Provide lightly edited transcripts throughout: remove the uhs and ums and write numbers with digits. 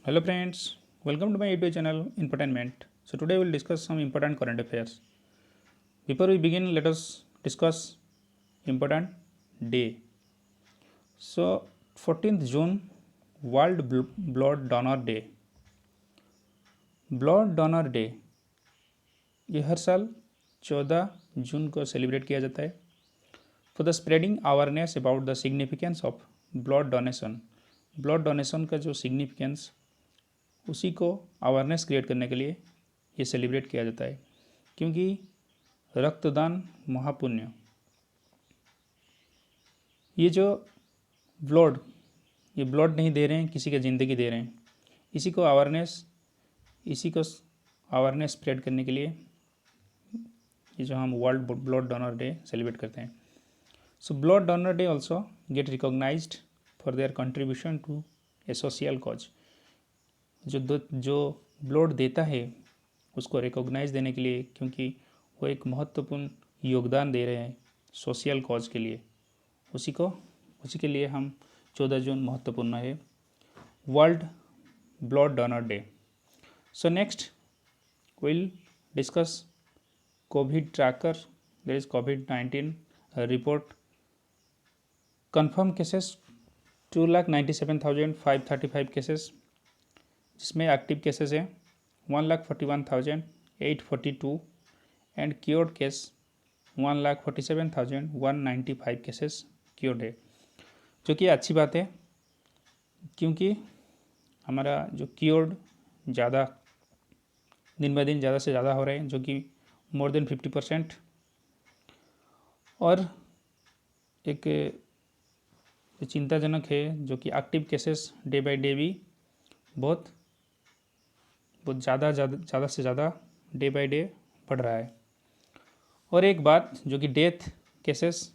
Hello friends, welcome to my YouTube channel Infotainment. So today we'll discuss some important current affairs. Before we begin, let us discuss important day. So 14th June World Blood Donor Day. Blood donor day ये हर साल 14 जून को celebrate किया जाता है for the spreading awareness about the significance of blood donation. Blood donation का जो significance उसी को अवेयरनेस क्रिएट करने के लिए ये सेलिब्रेट किया जाता है, क्योंकि रक्तदान महापुण्य। ये जो ब्लड ये ब्लड नहीं दे रहे हैं, किसी की ज़िंदगी दे रहे हैं। इसी को अवेयरनेस स्प्रेड करने के लिए ये जो हम world blood donor day celebrate करते हैं। So blood donor day also get recognized for their contribution to a social cause. जो ब्लड देता है उसको रिकॉग्नाइज देने के लिए, क्योंकि वो एक महत्वपूर्ण योगदान दे रहे हैं सोशल कॉज के लिए, उसी के लिए हम 14 जून महत्वपूर्ण है world blood donor day. So next will discuss COVID tracker. There is COVID-19 report. Confirm cases 2,97,535 cases, जिसमें एक्टिव केसेस हैं 1,41,842 and cured case 1,47,195 cases cured है, जो कि अच्छी बात है, क्योंकि हमारा जो क्योर्ड ज़्यादा दिन ब दिन ज़्यादा से ज़्यादा हो रहे हैं, जो कि मोर देन 50%। और एक चिंताजनक है जो कि active cases day by day भी बहुत ज़्यादा से ज़्यादा डे बाय डे बढ़ रहा है। और एक बात जो कि डेथ केसेस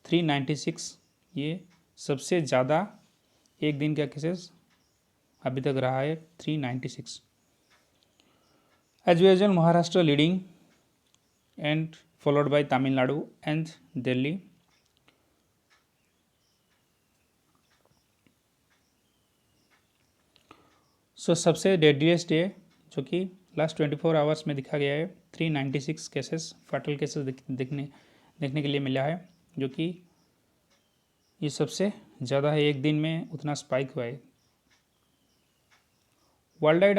396, ये सबसे ज़्यादा एक दिन का केसेस अभी तक रहा है 396। As usual Maharashtra leading and followed by Tamil Nadu and Delhi. So सबसे डेडलीस्ट डे जो कि लास्ट 24 आवर्स में दिखा गया है 396 केसेस फाटल केसेस देखने के लिए मिला है, जो कि ये सबसे ज़्यादा है। एक दिन में उतना स्पाइक हुआ है। वर्ल्ड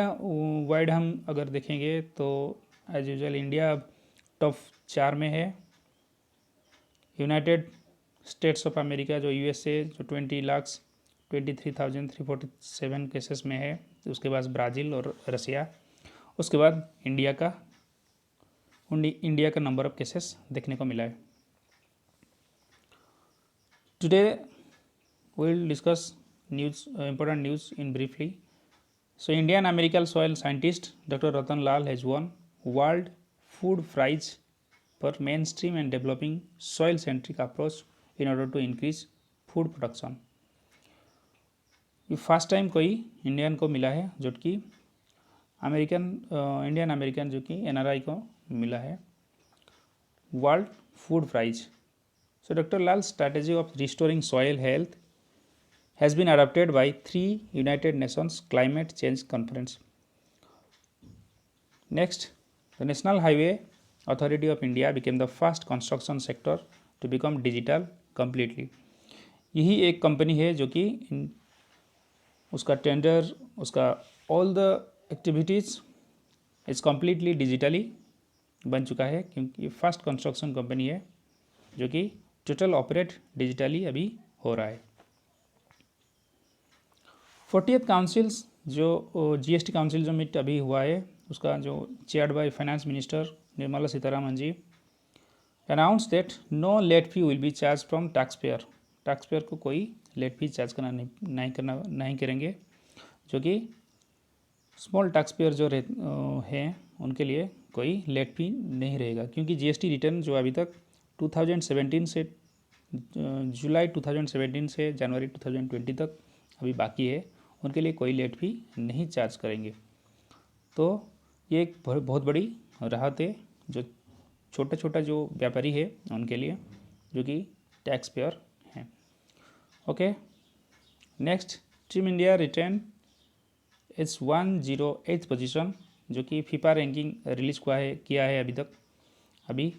वाइड हम अगर देखेंगे तो एज यूजुअल इंडिया टॉप 4 में है। यूनाइटेड स्टेट्स ऑफ अमेरिका जो USA जो 20,23,347 केसेस में है। उसके बाद ब्राज़ील और रसिया, उसके बाद इंडिया का नंबर ऑफ केसेस देखने को मिला है। Today we'll discuss important news in briefly. So Indian American soil scientist Dr. Ratan Lal has won World Food Prize for mainstream and developing soil centric approach in order to increase food production. ये first time कोई Indian को मिला है, जो कि Indian American जो कि NRI को मिला है world food prize. So Dr. Lal's strategy of restoring soil health has been adopted by 3 United Nations Climate Change Conference. Next, the National Highway Authority of India became the first construction sector to become digital completely. यही एक company है जो कि उसका tender, उसका all the activities is completely digitally बन चुका है, क्योंकि फर्स्ट कंस्ट्रक्शन कंपनी है जो कि टोटल ऑपरेट डिजिटली अभी हो रहा है। 40th काउंसिल्स जो GST काउंसिल जो मीट अभी हुआ है, उसका जो chaired by finance minister Nirmala Sitharaman ji announce that no late fee will be charge from tax payer को कोई लेट फी चार्ज नहीं करेंगे, जो कि स्मॉल टैक्स पेयर जो हैं उनके लिए कोई लेट फी नहीं रहेगा, क्योंकि GST रिटर्न जो अभी तक 2017 से जुलाई 2017 से जनवरी 2020 तक अभी बाकी है, उनके लिए कोई लेट फी नहीं चार्ज करेंगे। तो ये एक बहुत बड़ी राहत है जो छोटा जो व्यापारी है उनके लिए, जो कि टैक्स पेयर हैं। Okay, next, team India written it's 108 position, जो कि फीफा रैंकिंग रिलीज किया है अभी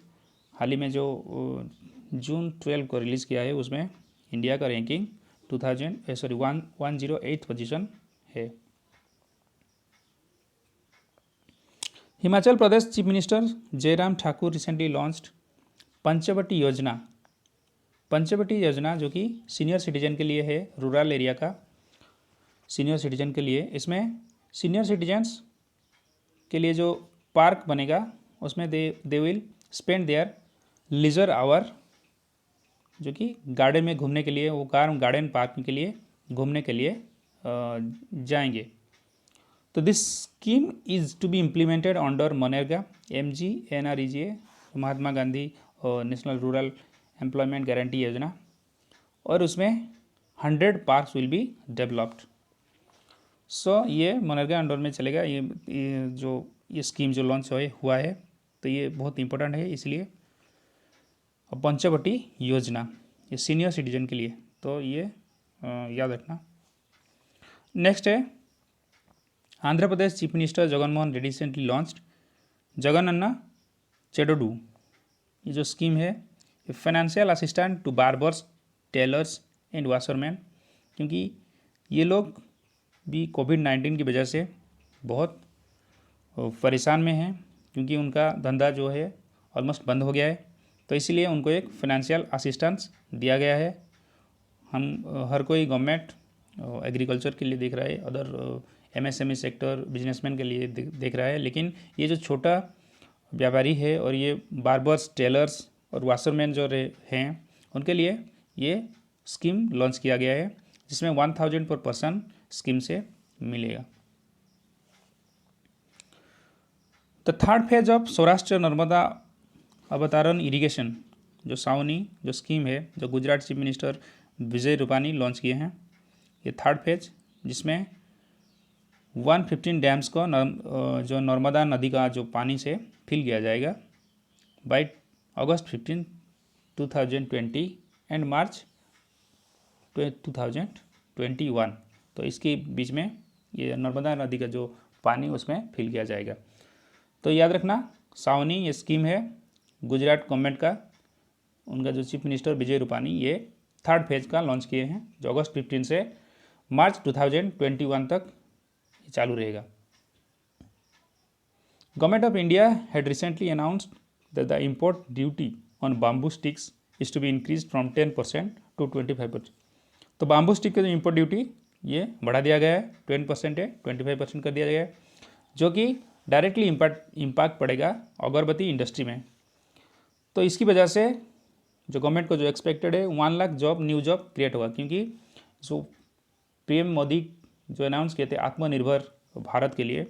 हाल ही में जो जून 12 को रिलीज़ किया है, उसमें इंडिया का रैंकिंग 108 पोजीशन है। Himachal Pradesh chief minister Jairam Thakur recently launched Panchavati योजना, जो कि सीनियर सिटीजन के लिए है, रूरल एरिया का सीनियर सिटीजन के लिए। इसमें सीनियर सिटीजन्स के लिए जो पार्क बनेगा, उसमें they will spend their leisure hour, जो कि गार्डन में घूमने के लिए, वो गार्डन पार्क के लिए घूमने के लिए जाएंगे। तो this scheme is to be implemented under मनरेगा MGNREGA, Mahatma Gandhi national rural employment guarantee योजना, और उसमें 100 parks will be developed. So ये मनरेगा अंडर में चलेगा। ये स्कीम जो लॉन्च हुआ है, तो ये बहुत इंपॉर्टेंट है। इसलिए पंचवटी योजना ये सीनियर सिटीजन के लिए, तो ये याद रखना। नेक्स्ट है Andhra Pradesh chief minister Jaganmohan Reddy recently launched Jagananna Chedodu. ये जो स्कीम है, ये financial assistant to barbers, tailors and washerman, क्योंकि ये लोग भी कोविड-19 की वजह से बहुत परेशान में हैं, क्योंकि उनका धंधा जो है ऑलमोस्ट बंद हो गया है। तो इसीलिए उनको एक फाइनेंशियल असिस्टेंस दिया गया है। हम हर कोई गवर्नमेंट एग्रीकल्चर के लिए देख रहा है, अदर MSME सेक्टर बिजनेसमैन के लिए देख रहा है, लेकिन ये जो छोटा व्यापारी है और ये बार्बर्स, टेलर्स और वाशरमैन जो हैं, उनके लिए ये स्कीम लॉन्च किया गया है, जिसमें 1000 पर पर्सन स्कीम से मिलेगा। The third phase of Saurashtra Narmada Avataran irrigation, जो सावनी जो स्कीम है, जो Gujarat chief minister Vijay Rupani launch किए हैं, ये थर्ड फेज, जिसमें 115 डैम्स को जो नर्मदा नदी का जो पानी से फिल किया जाएगा बाय अगस्त 15, 2020 एंड मार्च 2021। तो इसके बीच में ये नर्मदा नदी का जो पानी उसमें फिल किया जाएगा। तो याद रखना, सावनी ये स्कीम है गुजरात गवर्नमेंट का, उनका जो चीफ मिनिस्टर विजय रूपानी ये थर्ड फेज का लॉन्च किए हैं, जो अगस्त 15 से मार्च 2021 तक चालू रहेगा। Government of India had recently announced that the import duty on bamboo sticks is to be increase from 10% to 25%। तो बाम्बू स्टिक का जो इम्पोर्ट ड्यूटी ये बढ़ा दिया गया है, 10% है 25% कर दिया गया है, जो कि डायरेक्टली इम्पैक्ट पड़ेगा अगरबत्ती इंडस्ट्री में। तो इसकी वजह से जो गवर्नमेंट को जो एक्सपेक्टेड है 1 लाख न्यू जॉब क्रिएट होगा, क्योंकि जो PM मोदी जो अनाउंस किए थे आत्मनिर्भर भारत के लिए,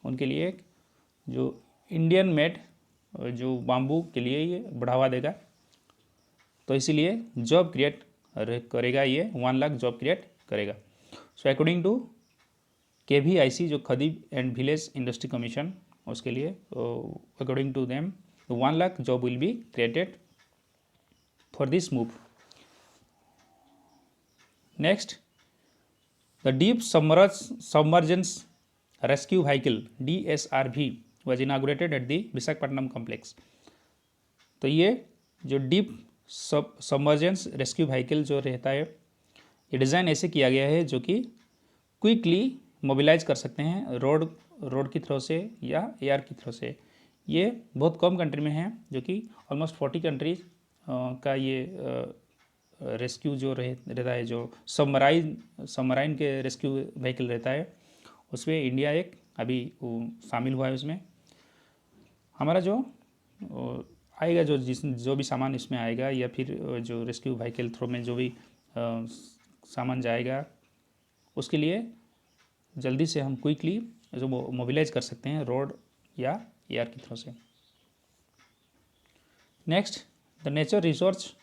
उनके लिए जो इंडियन मेड जो बाम्बू के लिए ये बढ़ावा देगा। तो इसीलिए जॉब क्रिएट करेगा, ये 1 लाख जॉब क्रिएट करेगा। सो अकॉर्डिंग टू KVIC जो Khadi and village industry commission, उसके लिए according to them 1 lakh job will be created for this move. Next, the deep submergence rescue vehicle DSRV was inaugurated at the Visakhapatnam complex. तो ये जो deep submergence rescue vehicle जो रहता है, ये डिज़ाइन ऐसे किया गया है जो कि क्विकली मोबिलाइज कर सकते हैं रोड की थ्रू से या एयर की थ्रू से। ये बहुत कम कंट्री में है, जो कि ऑलमोस्ट 40 कंट्रीज का ये रेस्क्यू जो रहता है, जो सबमराइन के रेस्क्यू व्हीकल रहता है, उसमें इंडिया एक अभी शामिल हुआ है। उसमें हमारा जो आएगा, जो भी सामान इसमें आएगा, या फिर जो रेस्क्यू व्हीकल थ्रू में जो भी सामान जाएगा, उसके लिए जल्दी से हम क्विकली जो मोबिलाइज कर सकते हैं रोड या एयर की थ्रू से। Next, the nature resource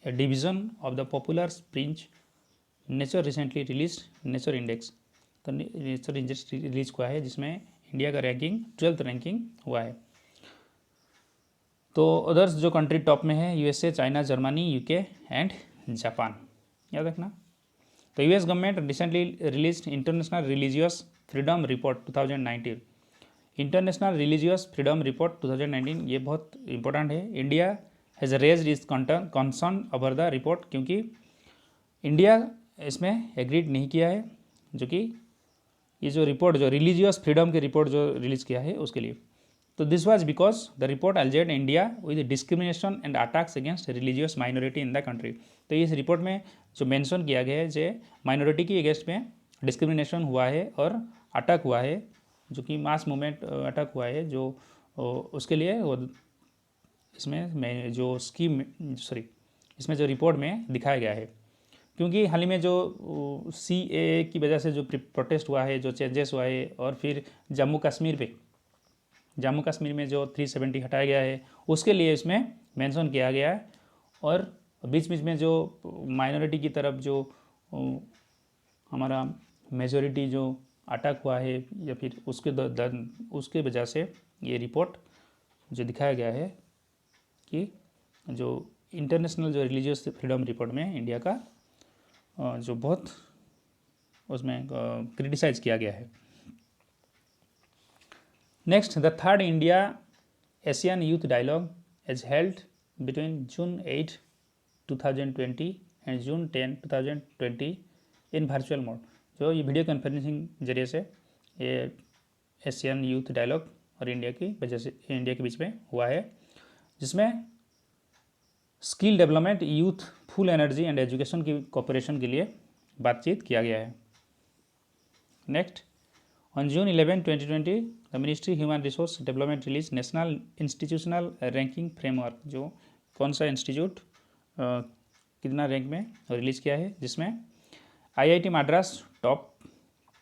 division of the popular Springer nature recently release nature index. तो नेचर इंडेक्स रिलीज हुआ है, जिसमें इंडिया का रैंकिंग 12th रैंकिंग हुआ है। तो अदर्स जो कंट्री टॉप में है USA, China, Germany, UK and Japan, याद रखना। तो US government recently released international religious freedom report 2019। International religious freedom report 2019 ये बहुत इंपॉर्टेंट है। इंडिया हैज़ रेज्ड इस कंसर्न ओवर द रिपोर्ट, क्योंकि इंडिया इसमें एग्रीड नहीं किया है, जो कि ये जो रिपोर्ट जो रिलीजियस फ्रीडम की रिपोर्ट जो रिलीज़ किया है उसके लिए। तो this was because the report alleged India with discrimination and attacks against religious minority in the country. तो इस रिपोर्ट में जो मेंशन किया गया है जो माइनॉरिटी की अगेंस्ट में डिस्क्रिमिनेशन हुआ है और अटैक हुआ है, जो कि मास मूवमेंट अटैक हुआ है, जो उसके लिए वो इसमें जो इसमें जो रिपोर्ट में दिखाया गया है। क्योंकि हाल ही में जो CAA की वजह से जो प्रोटेस्ट हुआ है, जो चेंजेस हुआ है, और फिर जम्मू कश्मीर में जो 370 हटाया गया है, उसके लिए इसमें मेंशन किया गया है। और बीच बीच में जो माइनॉरिटी की तरफ जो हमारा मेजॉरिटी जो अटैक हुआ है, या फिर उसके वजह से ये रिपोर्ट जो दिखाया गया है कि जो इंटरनेशनल जो रिलीजियस फ्रीडम रिपोर्ट में इंडिया का जो बहुत उसमें क्रिटिसाइज किया गया है। Next, the third India Asian youth dialogue is held between June 8, 2020 and June 10, 2020 in virtual mode. जो ये वीडियो कॉन्फ्रेंसिंग जरिए से ये एशियन यूथ डायलॉग और इंडिया के बीच में हुआ है, जिसमें skill development, youth full energy and education की कोऑपरेशन के लिए बातचीत किया गया है। Next, on June 11, 2020 the ministry human resource development release national institutional ranking framework. जो कौन सा इंस्टीट्यूट कितना रैंक में रिलीज़ किया है, जिसमें IIT मद्रास टॉप,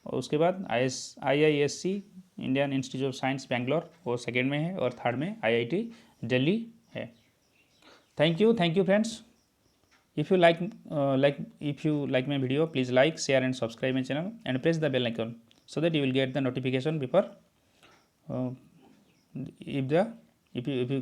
और उसके बाद IISc Indian institute of science Bangalore वो सेकेंड में है, और थर्ड में IIT दिल्ली है। Thank you friends. If you like my video, please like, share and subscribe my channel and press the bell icon so that you will get the notification before if you